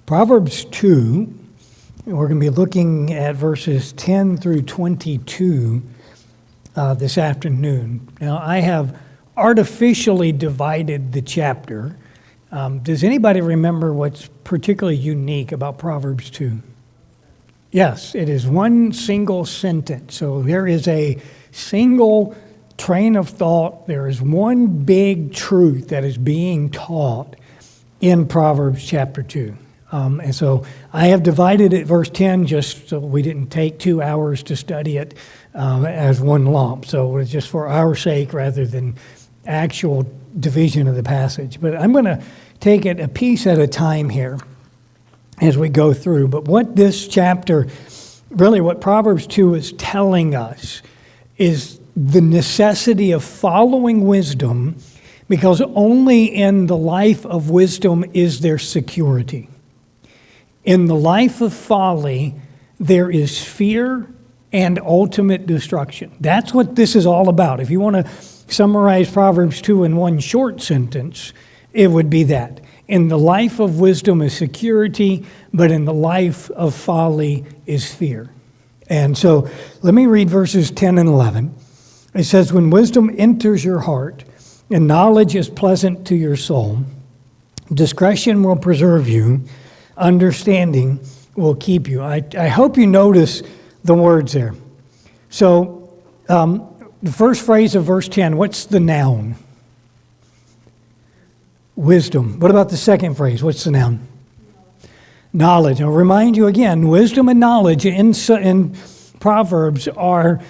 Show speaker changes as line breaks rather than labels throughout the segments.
Proverbs 2, we're going to be looking at verses 10 through 22 this afternoon. Now, I have artificially divided the chapter. Does anybody remember what's particularly unique about Proverbs 2? Yes, it is one single sentence. So there is a single train of thought. There is one big truth that is being taught in Proverbs chapter 2. And so I have divided it, verse 10, just so we didn't take 2 hours to study it as one lump. So it's just for our sake rather than actual division of the passage. But I'm going to take it a piece at a time here as we go through. But what this chapter, really what Proverbs 2 is telling us, is the necessity of following wisdom, because only in the life of wisdom is there security. In the life of folly, there is fear and ultimate destruction. That's what this is all about. If you want to summarize Proverbs 2 in one short sentence, it would be that. In the life of wisdom is security, but in the life of folly is fear. And so let me read verses 10 and 11. It says, when wisdom enters your heart and knowledge is pleasant to your soul, discretion will preserve you, understanding will keep you. I hope you notice the words there. So the first phrase of verse 10, what's the noun? Wisdom. What about the second phrase? What's the noun? Knowledge. I'll remind you again, wisdom and knowledge in Proverbs are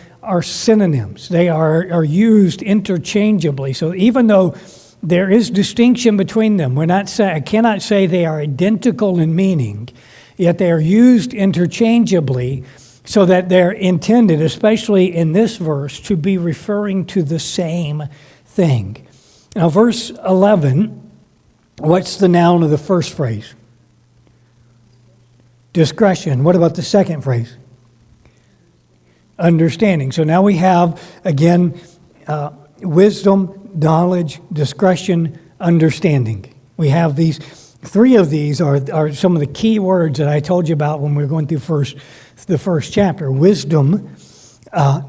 synonyms. They are used interchangeably. So even though there is distinction between them, I cannot say they are identical in meaning, yet they are used interchangeably so that they're intended, especially in this verse, to be referring to the same thing. Now, verse 11, what's the noun of the first phrase? Discretion. What about the second phrase? Understanding. So now we have, again, wisdom, knowledge, discretion, understanding. We have these, three of these are some of the key words that I told you about when we were going through the first chapter. Wisdom,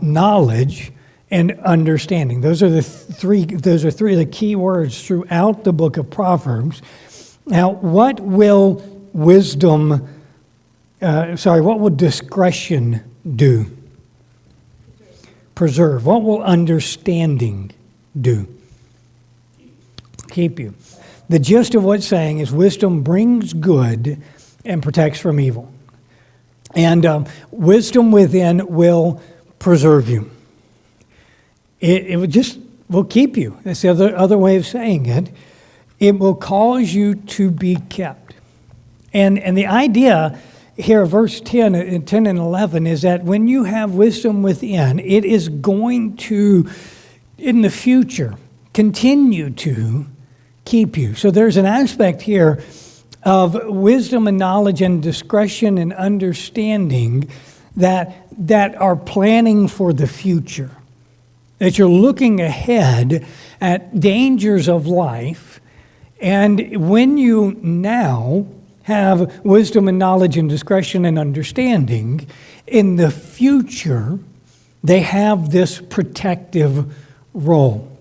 knowledge, and understanding. Those are three of the key words throughout the book of Proverbs. Now, what will discretion do? Preserve. What will understanding do? Keep you. The gist of what's saying is wisdom brings good and protects from evil. And wisdom within will preserve you. It will keep you. That's the other way of saying it. It will cause you to be kept. And the idea here, verse 10 and 11, is that when you have wisdom within, it is going to, in the future, continue to keep you. So there's an aspect here of wisdom and knowledge and discretion and understanding that are planning for the future. That you're looking ahead at dangers of life, and when you now have wisdom and knowledge and discretion and understanding, in the future, they have this protective role.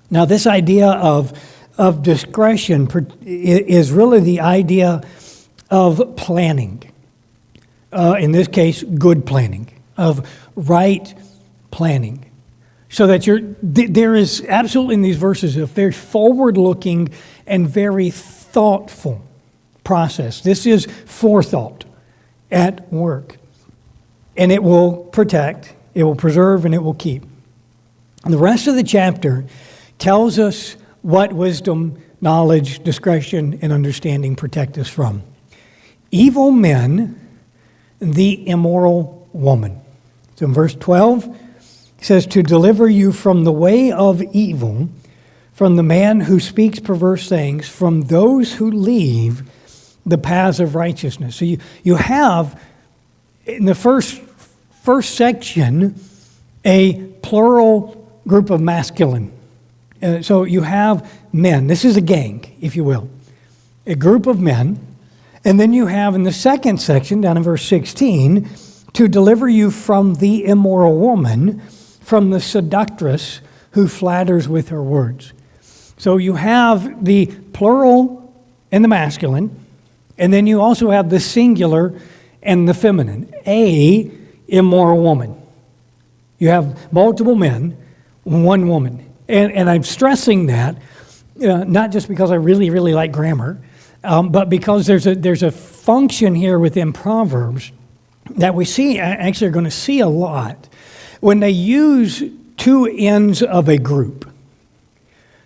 Now, this idea of discretion is really the idea of planning. In this case, good planning, of right planning. So that there is absolutely in these verses a very forward-looking and very thoughtful process. This is forethought at work. And it will protect, it will preserve, and it will keep. And the rest of the chapter tells us what wisdom, knowledge, discretion, and understanding protect us from. Evil men, the immoral woman. So in verse 12, it says, to deliver you from the way of evil, from the man who speaks perverse things, from those who leave the paths of righteousness. So you have, in the first section, a plural group of masculine. So you have men. This is a gang, if you will. A group of men. And then you have in the second section, down in verse 16, to deliver you from the immoral woman, from the seductress who flatters with her words. So you have the plural and the masculine, and then you also have the singular and the feminine, a immoral woman. You have multiple men, one woman. And I'm stressing that, not just because I really, really like grammar, but because there's a function here within Proverbs that we see, actually are going to see a lot, when they use two ends of a group.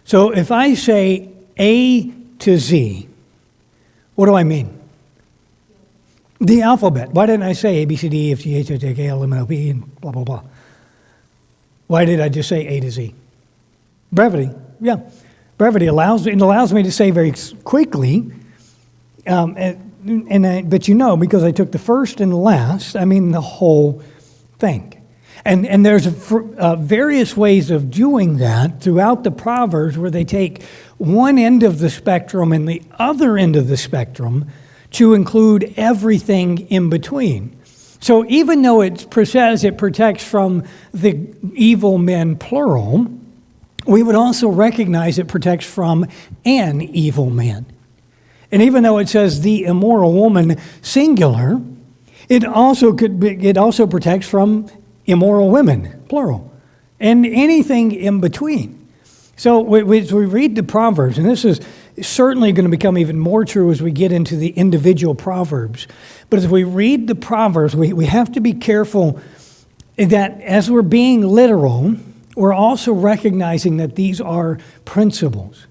So if I say A to Z, what do I mean? The alphabet. Why didn't I say A, B, C, D, E, F, G, H, I, J, K, L, M, N, O, P, and blah, blah, blah? Why did I just say A to Z? Brevity. Yeah. Brevity allows me to say very quickly, but because I took the first and the last, I mean the whole thing. And there's various ways of doing that throughout the Proverbs where they take one end of the spectrum and the other end of the spectrum to include everything in between. So even though it says it protects from the evil men, plural, we would also recognize it protects from an evil man. And even though it says the immoral woman, singular, it also protects from immoral women, plural, and anything in between. So as we read the Proverbs, and this is certainly going to become even more true as we get into the individual Proverbs, but as we read the Proverbs, we have to be careful that as we're being literal, we're also recognizing that these are principles.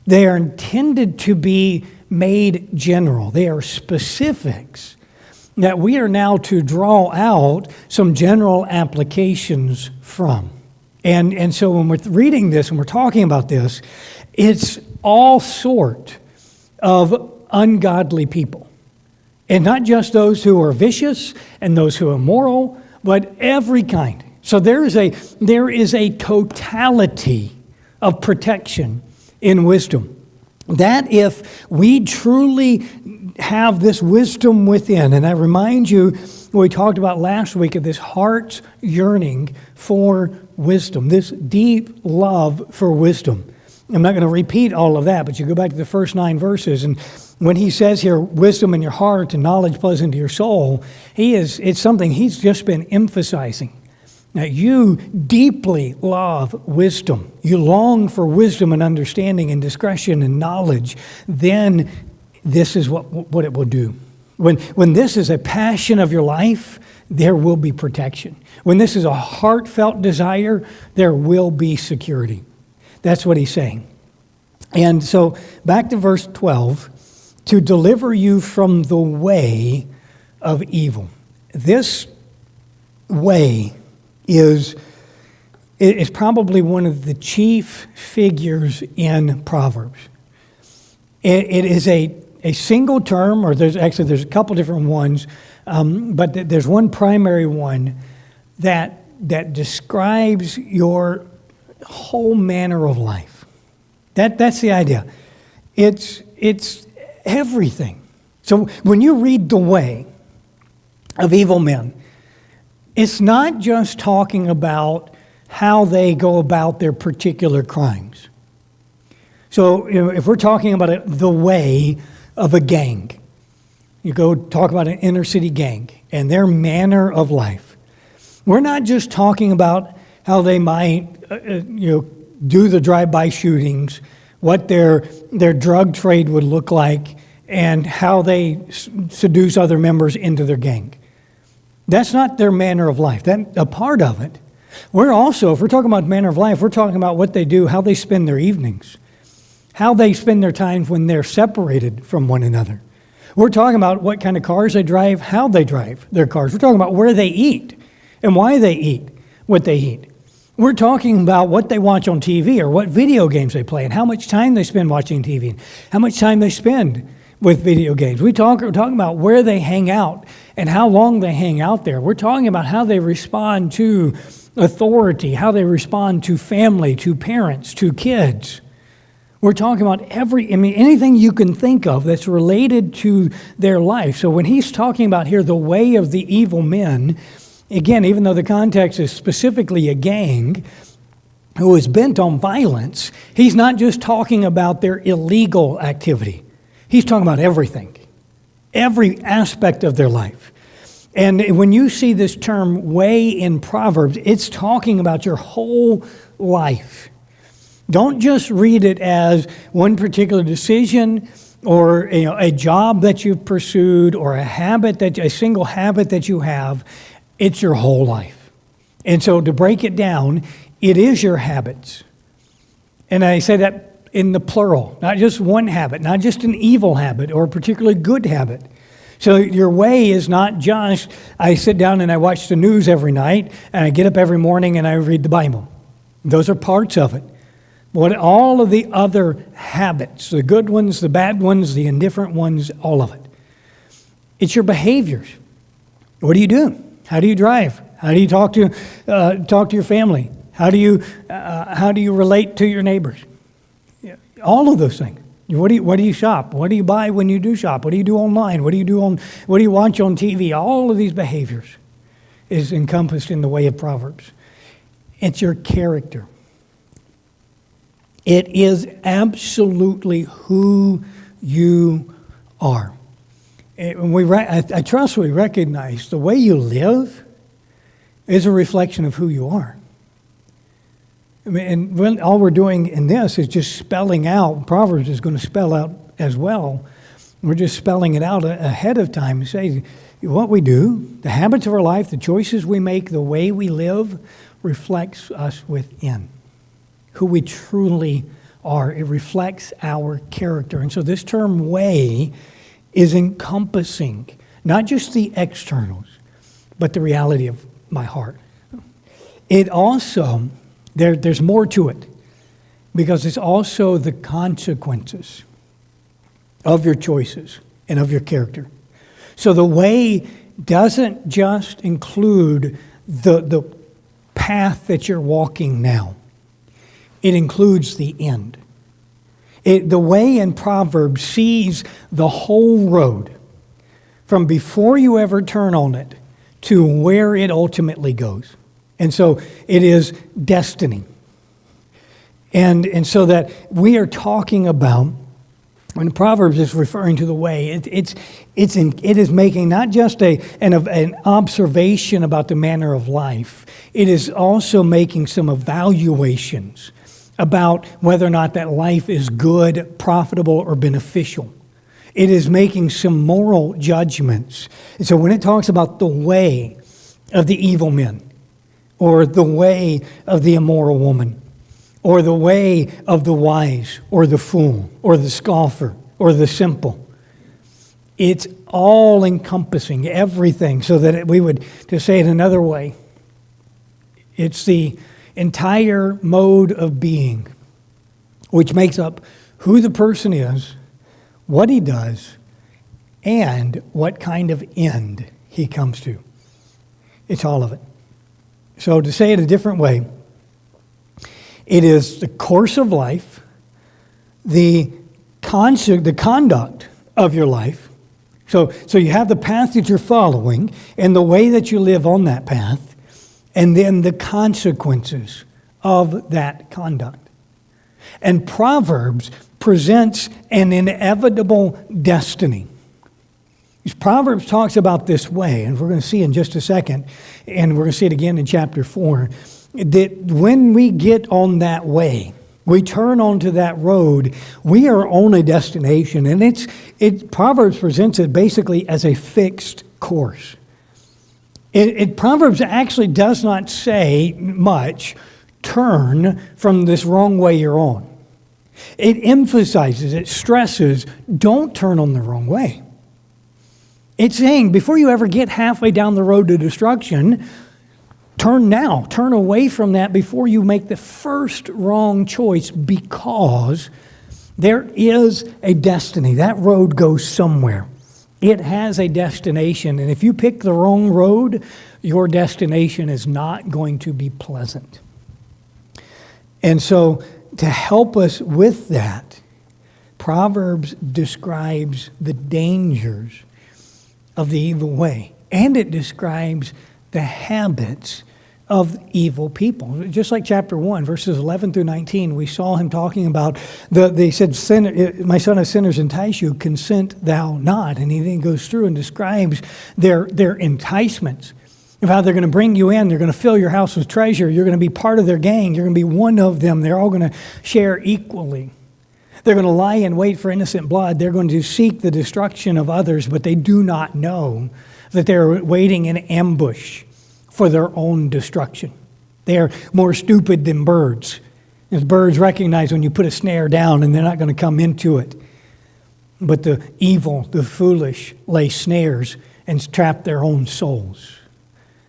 They are intended to be made general. They are specifics that we are now to draw out some general applications from. And so when we're reading this and we're talking about this, it's all sort of ungodly people. And not just those who are vicious and those who are immoral, but every kind. So there is a totality of protection in wisdom. That if we truly have this wisdom within, and I remind you, what we talked about last week of this heart's yearning for wisdom, this deep love for wisdom. I'm not going to repeat all of that, but you go back to the first 9 verses, and when he says here, wisdom in your heart and knowledge pleasant to your soul, it's something he's just been emphasizing. Now, you deeply love wisdom. You long for wisdom and understanding and discretion and knowledge. Then this is what it will do. When this is a passion of your life, there will be protection. When this is a heartfelt desire, there will be security. That's what he's saying. And so back to verse 12, to deliver you from the way of evil. This way is probably one of the chief figures in Proverbs. It is a single term, or there's a couple different ones, but there's one primary one that describes your whole manner of life. That's the idea. It's everything. So when you read the way of evil men, it's not just talking about how they go about their particular crimes. So if we're talking about the way of a gang, you go talk about an inner city gang and their manner of life. We're not just talking about how they might do the drive-by shootings, what their drug trade would look like, and how they seduce other members into their gang. That's not their manner of life. That's a part of it. If we're talking about manner of life, we're talking about what they do, how they spend their evenings, how they spend their times when they're separated from one another. We're talking about what kind of cars they drive, how they drive their cars. We're talking about where they eat and why they eat what they eat. We're talking about what they watch on TV or what video games they play and how much time they spend watching TV and how much time they spend with video games. We're talking about where they hang out and how long they hang out there. We're talking about how they respond to authority, how they respond to family, to parents, to kids. We're talking about anything you can think of that's related to their life. So when he's talking about here the way of the evil men, again, even though the context is specifically a gang who is bent on violence, he's not just talking about their illegal activity. He's talking about everything, every aspect of their life. And when you see this term way in Proverbs, it's talking about your whole life. Don't just read it as one particular decision or a job that you've pursued or a single habit that you have. It's your whole life. And so to break it down, it is your habits. And I say that in the plural, not just one habit, not just an evil habit or a particularly good habit. So your way is not just, I sit down and I watch the news every night and I get up every morning and I read the Bible. Those are parts of it. But all of the other habits, the good ones, the bad ones, the indifferent ones, all of it. It's your behaviors. What do you do? How do you drive? How do you talk to your family? How do you relate to your neighbors? All of those things. What do you shop? What do you buy when you do shop? What do you do online? What do you watch on TV? All of these behaviors is encompassed in the way of Proverbs. It's your character. It is absolutely who you are. I trust we recognize the way you live is a reflection of who you are. And all we're doing in this is just spelling out. Proverbs is going to spell out as well. We're just spelling it out ahead of time to say what we do, the habits of our life, the choices we make, the way we live reflects us within. Who we truly are. It reflects our character. And so this term way is encompassing not just the externals, but the reality of my heart. It also, there's more to it, because it's also the consequences of your choices and of your character. So the way doesn't just include the path that you're walking now. It includes the end. The way in Proverbs sees the whole road from before you ever turn on it to where it ultimately goes. And so it is destiny. And so that we are talking about, when Proverbs is referring to the way, it is making not just an observation about the manner of life, it is also making some evaluations about whether or not that life is good, profitable, or beneficial. It is making some moral judgments. And so when it talks about the way of the evil men, or the way of the immoral woman, or the way of the wise, or the fool, or the scoffer, or the simple, it's all encompassing everything, so that we would, to say it another way, it's the entire mode of being, which makes up who the person is, what he does, and what kind of end he comes to. It's all of it. So to say it a different way, it is the course of life, the conduct of your life. So you have the path that you're following and the way that you live on that path, and then the consequences of that conduct. And Proverbs presents an inevitable destiny. Proverbs talks about this way, and we're going to see in just a second, and we're going to see it again in chapter 4, that when we get on that way, we turn onto that road, we are on a destination, and Proverbs presents it basically as a fixed course. Proverbs actually does not say much, turn from this wrong way you're on. It emphasizes, it stresses, don't turn on the wrong way. It's saying, before you ever get halfway down the road to destruction, turn now. Turn away from that before you make the first wrong choice, because there is a destiny. That road goes somewhere. It has a destination, and if you pick the wrong road, your destination is not going to be pleasant. And so to help us with that, Proverbs describes the dangers of the evil way, and it describes the habits of evil people. Just like chapter 1, verses 11 through 19, we saw him talking about, they said, my son, if sinners entice you, consent thou not. And he then goes through and describes their enticements, of how they're going to bring you in, they're going to fill your house with treasure, you're going to be part of their gang, you're going to be one of them, they're all going to share equally. They're going to lie in wait for innocent blood, they're going to seek the destruction of others, but they do not know that they're waiting in ambush for their own destruction. They are more stupid than birds. As birds recognize when you put a snare down and they're not going to come into it. But the evil, the foolish, lay snares and trap their own souls.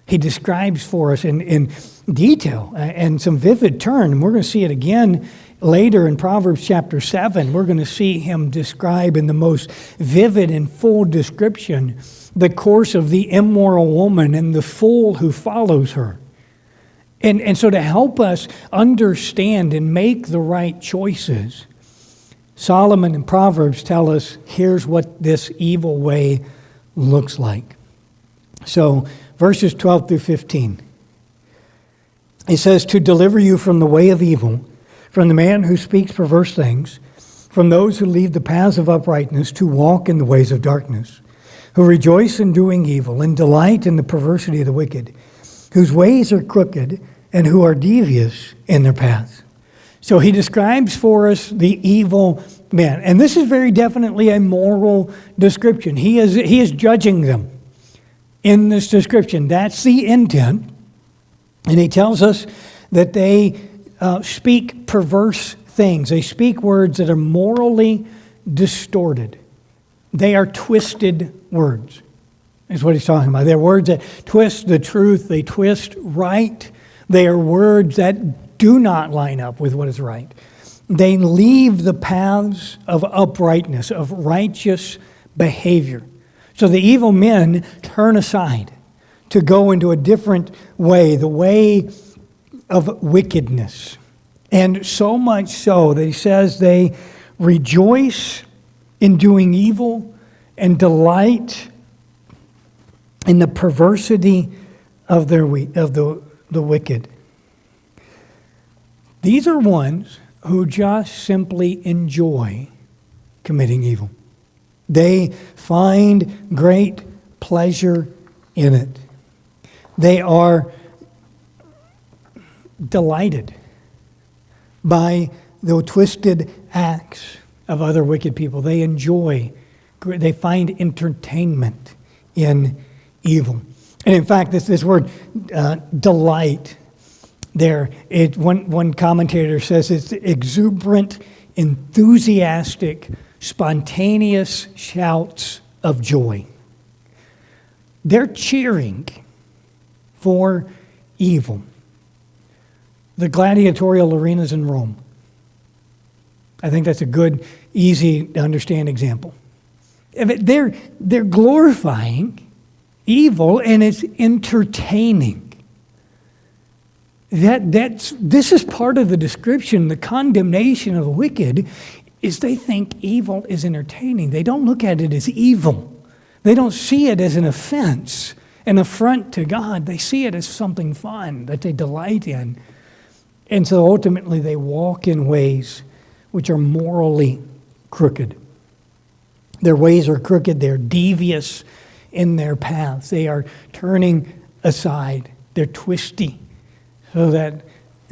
He describes for us in detail and some vivid turn, and we're going to see it again later in Proverbs chapter 7. We're going to see him describe in the most vivid and full description the course of the immoral woman and the fool who follows her. And so to help us understand and make the right choices, Solomon and Proverbs tell us here's what this evil way looks like. So verses 12 through 15. It says, to deliver you from the way of evil, from the man who speaks perverse things, from those who leave the paths of uprightness to walk in the ways of darkness, who rejoice in doing evil and delight in the perversity of the wicked, whose ways are crooked and who are devious in their paths. So he describes for us the evil man. And this is very definitely a moral description. He is judging them in this description. That's the intent. And he tells us that they speak perverse things. They speak words that are morally distorted. They are twisted words, is what he's talking about. They're words that twist the truth. They twist right. They are words that do not line up with what is right. They leave the paths of uprightness, of righteous behavior. So the evil men turn aside to go into a different way, the way of wickedness. And so much so that he says they rejoice in doing evil and delight in the perversity of the wicked. These are ones who just simply enjoy committing evil. They find great pleasure in it. They are delighted by the twisted acts of other wicked people. They find entertainment in evil. And in fact, this word delight there, one commentator says it's exuberant, enthusiastic, spontaneous shouts of joy. They're cheering for evil. The gladiatorial arenas in Rome. I think that's a good, easy to understand example. They're glorifying evil, and it's entertaining. This is part of the description, the condemnation of the wicked, is they think evil is entertaining. They don't look at it as evil. They don't see it as an offense, an affront to God. They see it as something fun that they delight in. And so ultimately they walk in ways which are morally crooked. Their ways are crooked. They're devious in their paths. They are turning aside. They're twisty. So that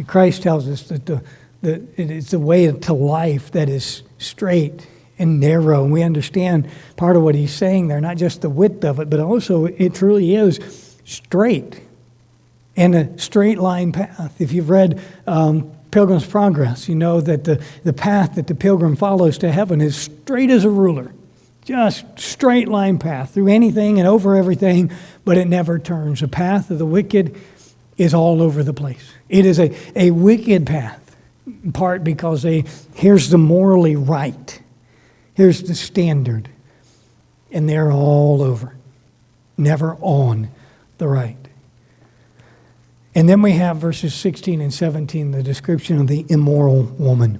Christ tells us that it's a way to life that is straight and narrow. And we understand part of what he's saying there, not just the width of it, but also it truly is straight and a straight line path. If you've read Pilgrim's Progress, you know that the path that the pilgrim follows to heaven is straight as a ruler. Just straight line path through anything and over everything, but it never turns. The path of the wicked is all over the place. It is a wicked path, in part because here's the morally right. Here's the standard. And they're all over. Never on the right. And then we have verses 16 and 17, the description of the immoral woman.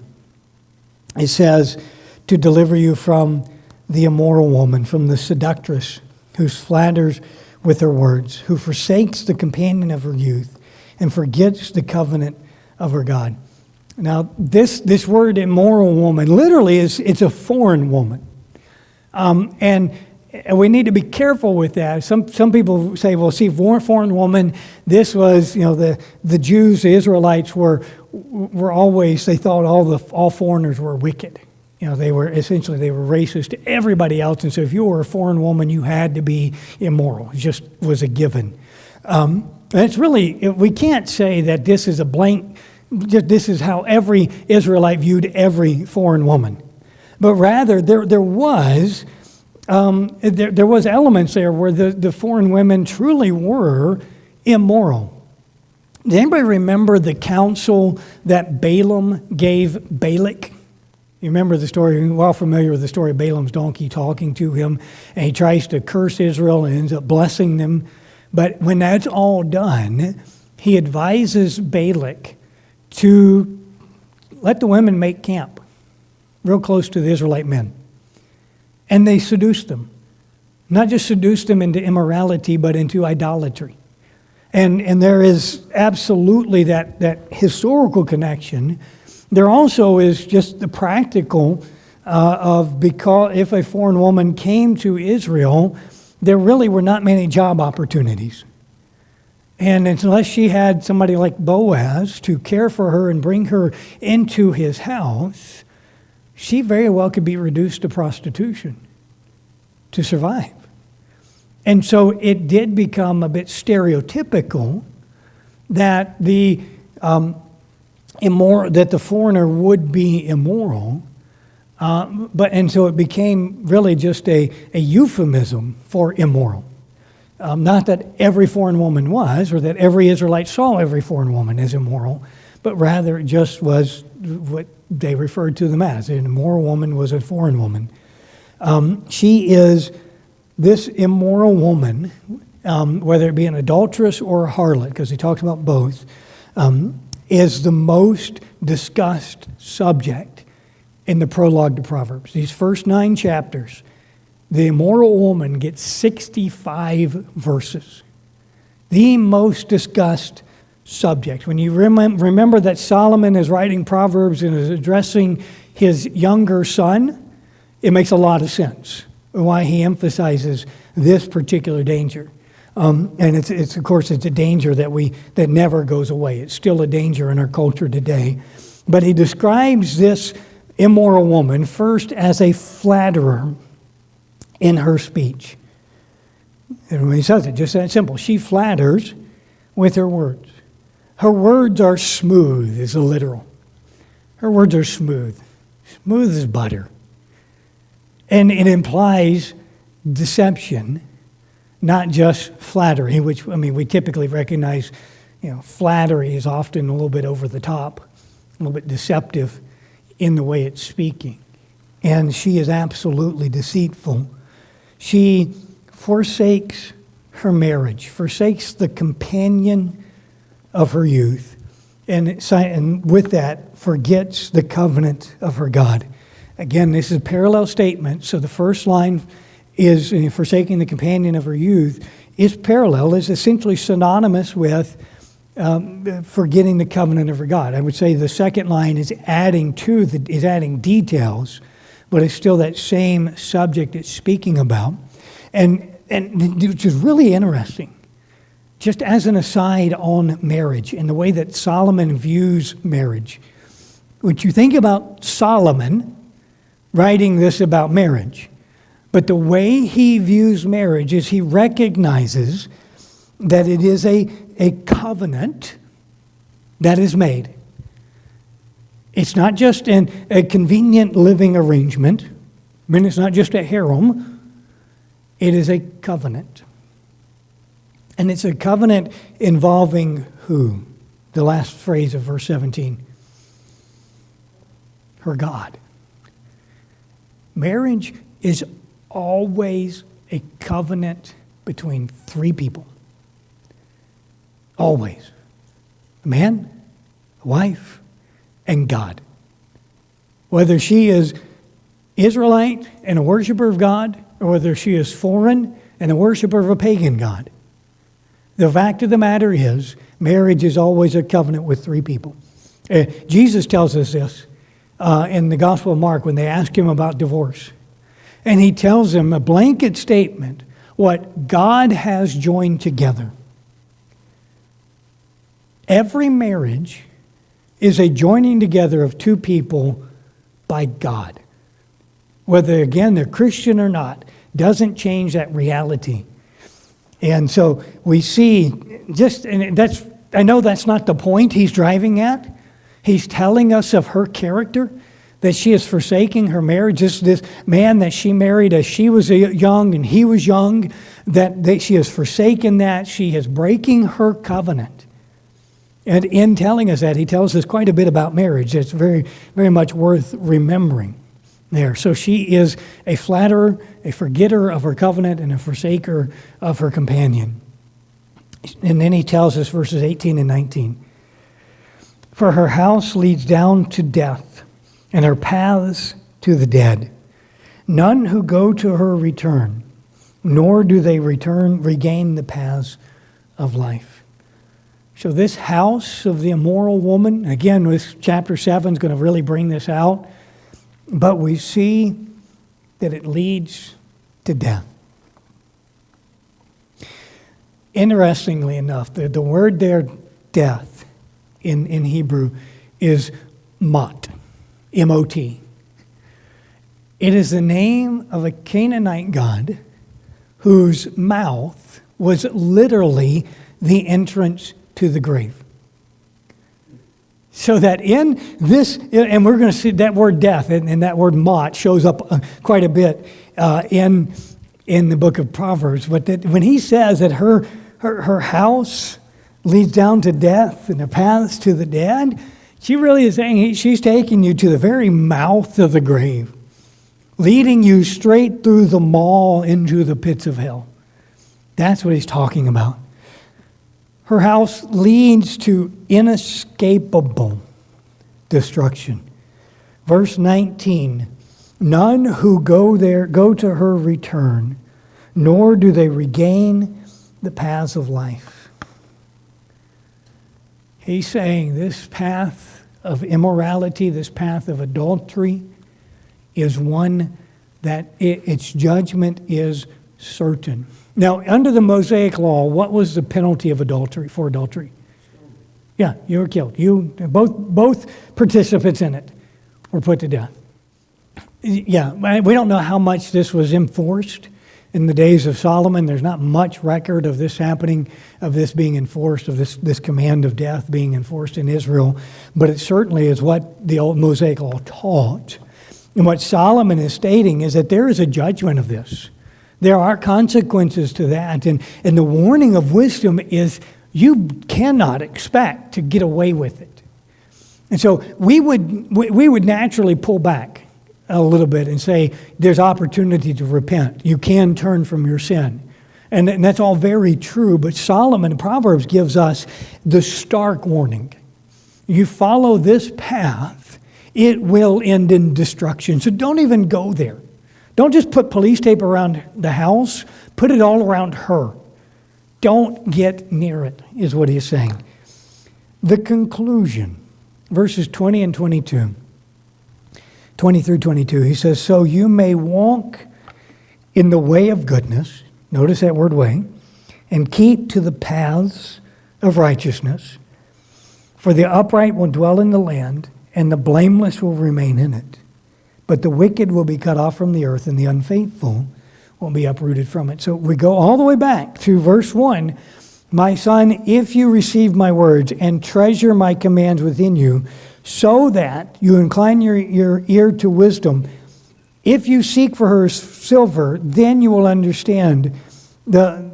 It says, to deliver you from the immoral woman, from the seductress who flatters with her words, who forsakes the companion of her youth and forgets the covenant of her God. Now, this word immoral woman literally it's a foreign woman. And we need to be careful with that. Some people say, well, see, foreign woman, this was, the Jews, the Israelites were always, they thought all foreigners were wicked. They were racist to everybody else. And so if you were a foreign woman, you had to be immoral. It just was a given. And it's really, we can't say that this is a blank, this is how every Israelite viewed every foreign woman. But rather, there was elements there where the foreign women truly were immoral. Does anybody remember the counsel that Balaam gave Balak? You remember the story, you're well familiar with the story of Balaam's donkey talking to him, and he tries to curse Israel and ends up blessing them. But when that's all done, he advises Balak to let the women make camp real close to the Israelite men. And they seduced them. Not just seduced them into immorality, but into idolatry. And there is absolutely that historical connection. There also is just the practical because if a foreign woman came to Israel, there really were not many job opportunities. And unless she had somebody like Boaz to care for her and bring her into his house, she very well could be reduced to prostitution to survive. And so it did become a bit stereotypical that the foreigner would be immoral, and so it became really just a euphemism for immoral. Not that every foreign woman was, or that every Israelite saw every foreign woman as immoral, but rather it just was what they referred to them as. An immoral woman was a foreign woman. She is this immoral woman, whether it be an adulteress or a harlot, because he talks about both, is the most discussed subject in the prologue to Proverbs. These first 9 chapters, the immoral woman gets 65 verses. The most discussed subject. When you remember that Solomon is writing Proverbs and is addressing his younger son, it makes a lot of sense why he emphasizes this particular danger. And it's of course it's a danger that never goes away. It's still a danger in our culture today. But he describes this immoral woman first as a flatterer in her speech. And when he says it, just that simple. She flatters with her words. Her words are smooth, is a literal. Her words are smooth. Smooth as butter. And it implies deception, not just flattery, which, we typically recognize, flattery is often a little bit over the top, a little bit deceptive in the way it's speaking. And she is absolutely deceitful. She forsakes her marriage, forsakes the companion of her youth, and with that, forgets the covenant of her God. Again, this is a parallel statement. So the first line is forsaking the companion of her youth is parallel, is essentially synonymous with forgetting the covenant of her God. I would say the second line is adding details, but it's still that same subject it's speaking about. And which is really interesting. Just as an aside on marriage and the way that Solomon views marriage. When you think about Solomon writing this about marriage, but the way he views marriage is he recognizes that it is a covenant that is made. It's not just a convenient living arrangement. It's not just a harem. It is a covenant. And it's a covenant involving who? The last phrase of verse 17. Her God. Marriage is always a covenant between 3 people. Always. a man, a wife, and God. Whether she is Israelite and a worshiper of God, or whether she is foreign and a worshiper of a pagan god. The fact of the matter is, marriage is always a covenant with three people. Jesus tells us this in the Gospel of Mark when they ask him about divorce. And he tells them a blanket statement, what God has joined together. Every marriage is a joining together of two people by God. Whether, again, they're Christian or not, doesn't change that reality. And so we see I know that's not the point he's driving at. He's telling us of her character, that she is forsaking her marriage. This man that she married as she was young and he was young, that she has forsaken that. She is breaking her covenant. And in telling us that, he tells us quite a bit about marriage. It's very, very much worth remembering there. So she is a flatterer, a forgetter of her covenant, and a forsaker of her companion. And then he tells us, verses 18 and 19, for her house leads down to death, and her paths to the dead. None who go to her return, nor do they regain the paths of life. So this house of the immoral woman, again, this chapter 7 is going to really bring this out, but we see that it leads to death. Interestingly enough, the word there, death, in Hebrew, is mot, M-O-T. It is the name of a Canaanite god whose mouth was literally the entrance to the grave. So that in this, and we're going to see that word death, and that word mot shows up quite a bit in the book of Proverbs. But that when he says that her house leads down to death and the paths to the dead, she really is saying she's taking you to the very mouth of the grave, leading you straight through the maw into the pits of hell. That's what he's talking about. Her house leads to inescapable destruction. Verse 19, none who go to her return, nor do they regain the paths of life. He's saying this path of immorality, this path of adultery, is one that its judgment is certain. Now, under the Mosaic law, what was the penalty of adultery, for adultery? Yeah, you were killed. Both participants in it were put to death. Yeah, we don't know how much this was enforced in the days of Solomon. There's not much record of this happening, of this being enforced, of this command of death being enforced in Israel. But it certainly is what the old Mosaic law taught. And what Solomon is stating is that there is a judgment of this. There are consequences to that. And the warning of wisdom is you cannot expect to get away with it. And so we would naturally pull back a little bit and say there's opportunity to repent. You can turn from your sin. And that's all very true. But Solomon in Proverbs gives us the stark warning. You follow this path, it will end in destruction. So don't even go there. Don't just put police tape around the house. Put it all around her. Don't get near it, is what he's saying. The conclusion, verses 20 and 22. 20 through 22, he says, so you may walk in the way of goodness, notice that word way, and keep to the paths of righteousness. For the upright will dwell in the land, and the blameless will remain in it. But the wicked will be cut off from the earth, and the unfaithful will be uprooted from it. So we go all the way back to verse 1. My son, if you receive my words and treasure my commands within you, so that you incline your ear to wisdom, if you seek for her silver, then you will understand the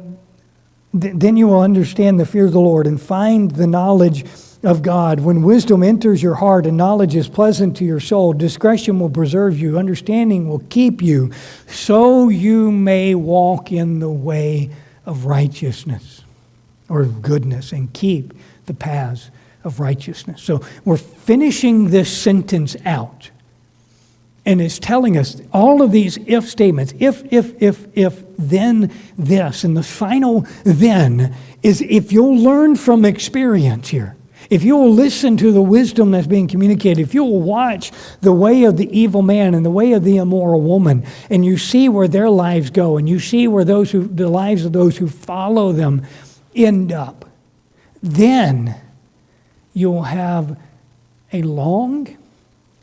fear of the Lord and find the knowledge of God. When wisdom enters your heart and knowledge is pleasant to your soul, discretion will preserve you, understanding will keep you, so you may walk in the way of righteousness or of goodness and keep the paths of righteousness. So we're finishing this sentence out. And it's telling us all of these if statements. If, then this. And the final then is if you'll learn from experience here. If you'll listen to the wisdom that's being communicated, if you'll watch the way of the evil man and the way of the immoral woman, and you see where their lives go, and you see where the lives of those who follow them end up, then you'll have a long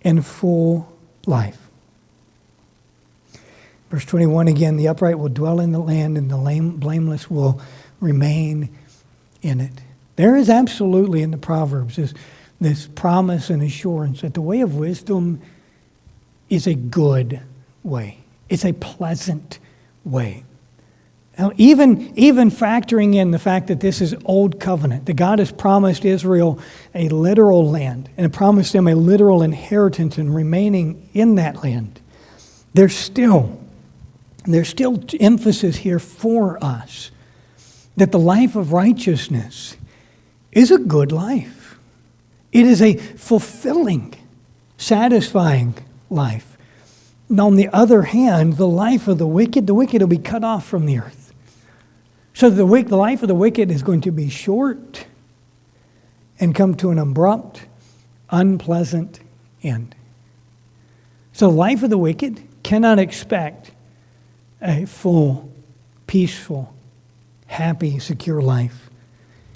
and full life. Verse 21 again, the upright will dwell in the land, and the blameless will remain in it. There is absolutely in the Proverbs this promise and assurance that the way of wisdom is a good way. It's a pleasant way. Now, even factoring in the fact that this is old covenant, that God has promised Israel a literal land and promised them a literal inheritance and remaining in that land, there's still emphasis here for us that the life of righteousness is a good life. It is a fulfilling, satisfying life. And on the other hand, the life of the wicked will be cut off from the earth. So the life of the wicked is going to be short and come to an abrupt, unpleasant end. So the life of the wicked cannot expect a full, peaceful, happy, secure life.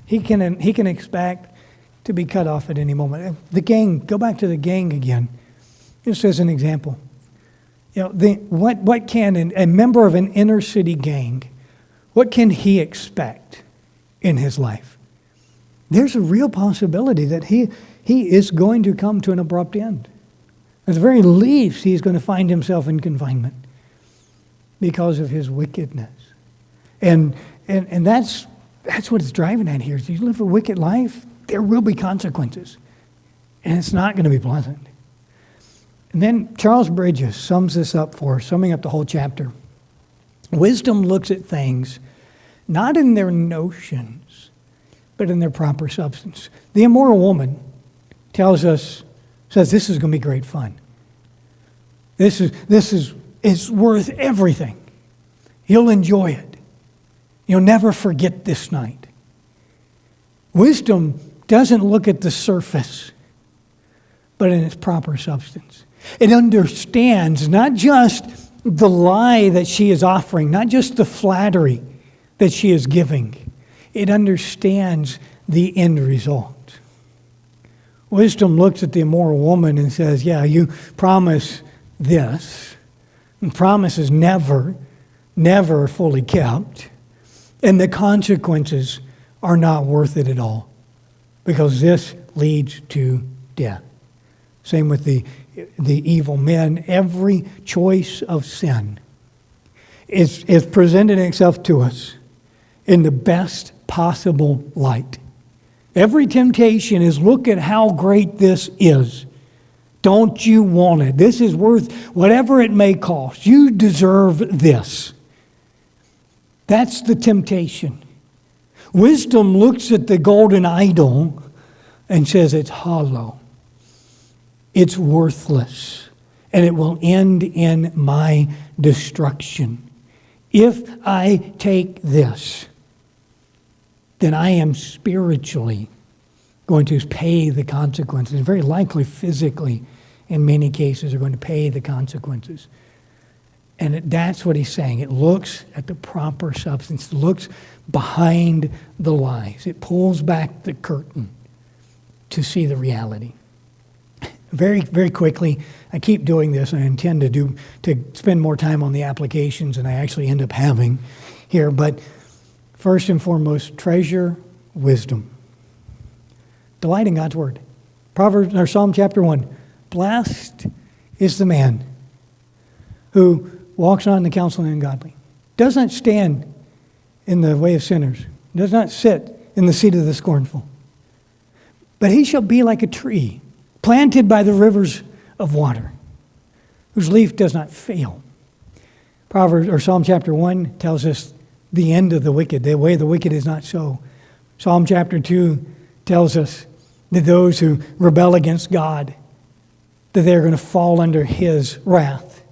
He can expect to be cut off at any moment. The gang, go back to the gang again, just as an example. What can a member of an inner city gang, what can he expect in his life? There's a real possibility that he is going to come to an abrupt end. At the very least, he's going to find himself in confinement because of his wickedness. And that's what it's driving at here. If you live a wicked life, there will be consequences. And it's not going to be pleasant. And then Charles Bridges sums this up for us, summing up the whole chapter. Wisdom looks at things not in their notions, but in their proper substance. The immoral woman says this is going to be great fun. This is worth everything. You'll enjoy it. You'll never forget this night. Wisdom doesn't look at the surface, but in its proper substance. It understands not just the lie that she is offering, not just the flattery that she is giving. It understands the end result. Wisdom looks at the immoral woman and says, yeah, you promise this, and promise is never fully kept. And the consequences are not worth it at all because this leads to death. Same with the evil men. Every choice of sin is presenting itself to us in the best possible light. Every temptation is, look at how great this is. Don't you want it? This is worth whatever it may cost. You deserve this. That's the temptation. Wisdom looks at the golden idol and says it's hollow. It's worthless. And it will end in my destruction. If I take this, then I am spiritually going to pay the consequences. Very likely physically, in many cases, are going to pay the consequences. And that's what he's saying. It looks at the proper substance. It looks behind the lies. It pulls back the curtain to see the reality. Very, very quickly, I keep doing this, and I intend to spend more time on the applications than I actually end up having here. But first and foremost, treasure wisdom. Delight in God's word. Psalm chapter 1. Blessed is the man who walks not in the counsel of the ungodly, does not stand in the way of sinners, does not sit in the seat of the scornful. But he shall be like a tree planted by the rivers of water, whose leaf does not fail. Psalm chapter 1 tells us the end of the wicked. The way of the wicked is not so. Psalm chapter 2 tells us that those who rebel against God, that they're going to fall under His wrath.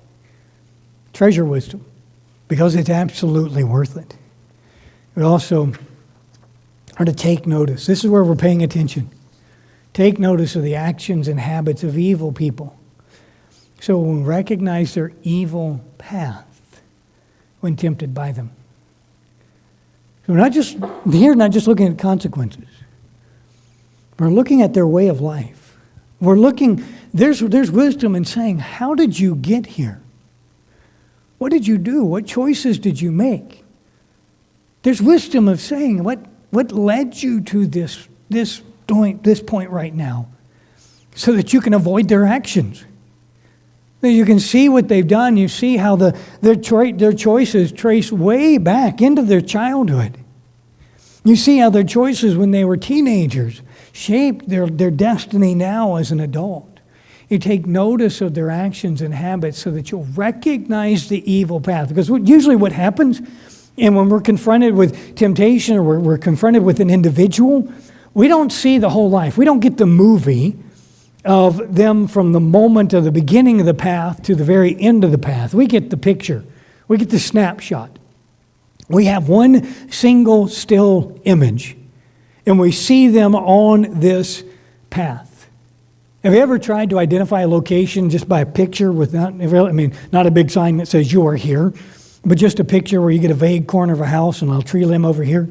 Treasure wisdom, because it's absolutely worth it. We also are to take notice. This is where we're paying attention. Take notice of the actions and habits of evil people. So we recognize their evil path when tempted by them. So we're not just looking at consequences. We're looking at their way of life. We're looking, there's wisdom in saying, how did you get here? What did you do? What choices did you make? There's wisdom of saying, what led you to this point right now, so that you can avoid their actions. That you can see what they've done. You see how their choices trace way back into their childhood. You see how their choices when they were teenagers shaped their destiny now as an adult. You take notice of their actions and habits so that you'll recognize the evil path. Because usually what happens, and when we're confronted with temptation or we're confronted with an individual, we don't see the whole life. We don't get the movie of them from the moment of the beginning of the path to the very end of the path. We get the picture. We get the snapshot. We have one single still image, and we see them on this path. Have you ever tried to identify a location just by a picture not a big sign that says you are here, but just a picture where you get a vague corner of a house and a tree limb over here?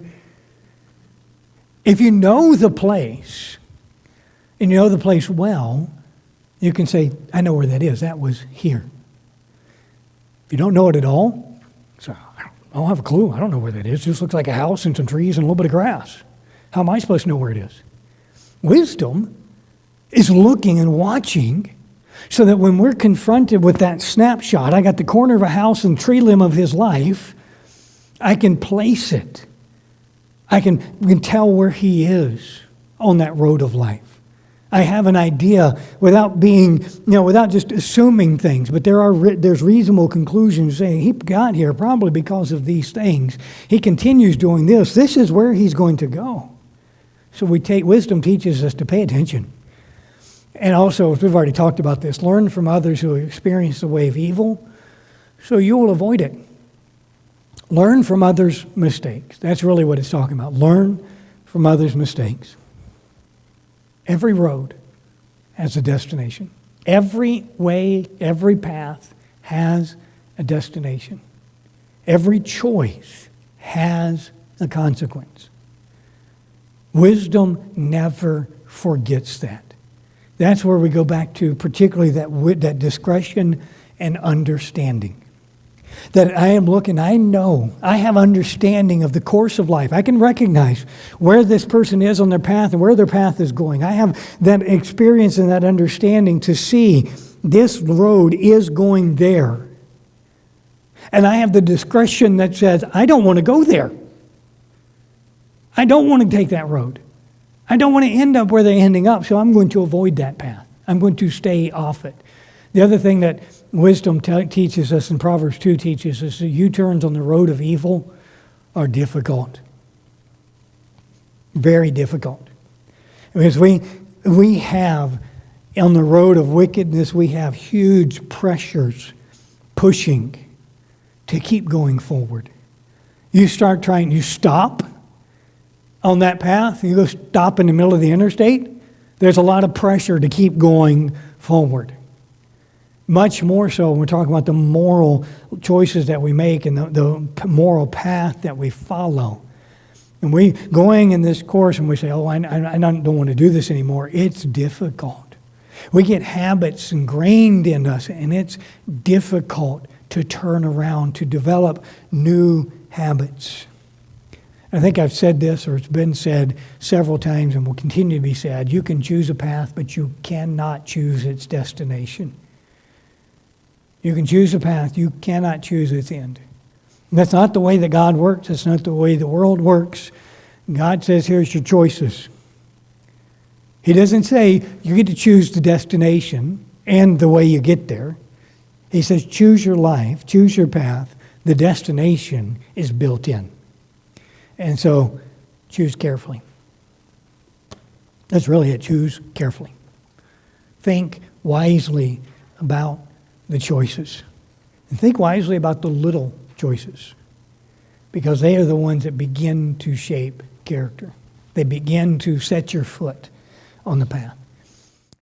If you know the place, and you know the place well, you can say, I know where that is. That was here. If you don't know it at all, so I don't have a clue. I don't know where that is. It just looks like a house and some trees and a little bit of grass. How am I supposed to know where it is? Wisdom is looking and watching so that when we're confronted with that snapshot, I got the corner of a house and tree limb of his life, I can place it. We can tell where he is on that road of life. I have an idea without just assuming things, but there's reasonable conclusions saying he got here probably because of these things. He continues doing this. This is where he's going to go. So wisdom teaches us to pay attention. And also, as we've already talked about this, learn from others who experience the way of evil so you will avoid it. Learn from others' mistakes. That's really what it's talking about. Learn from others' mistakes. Every road has a destination. Every way, every path has a destination. Every choice has a consequence. Wisdom never forgets that. That's where we go back to particularly that discretion and understanding. That I have understanding of the course of life. I can recognize where this person is on their path and where their path is going. I have that experience and that understanding to see this road is going there. And I have the discretion that says, I don't want to go there. I don't want to take that road. I don't want to end up where they're ending up, so I'm going to avoid that path. I'm going to stay off it. The other thing that wisdom teaches us, and Proverbs 2 teaches us, that U-turns on the road of evil are difficult. Very difficult. Because we have, on the road of wickedness, we have huge pressures pushing to keep going forward. You stop on that path, you go stop in the middle of the interstate, there's a lot of pressure to keep going forward. Much more so when we're talking about the moral choices that we make and the moral path that we follow. And we going in this course and we say, I don't want to do this anymore. It's difficult. We get habits ingrained in us, and it's difficult to turn around, to develop new habits. I think I've said this, or it's been said several times and will continue to be said. You can choose a path, but you cannot choose its destination. You can choose a path, you cannot choose its end. And that's not the way that God works. That's not the way the world works. God says, here's your choices. He doesn't say you get to choose the destination and the way you get there. He says, choose your life, choose your path. The destination is built in. And so, choose carefully. That's really it. Choose carefully. Think wisely about the choices. And think wisely about the little choices, because they are the ones that begin to shape character. They begin to set your foot on the path.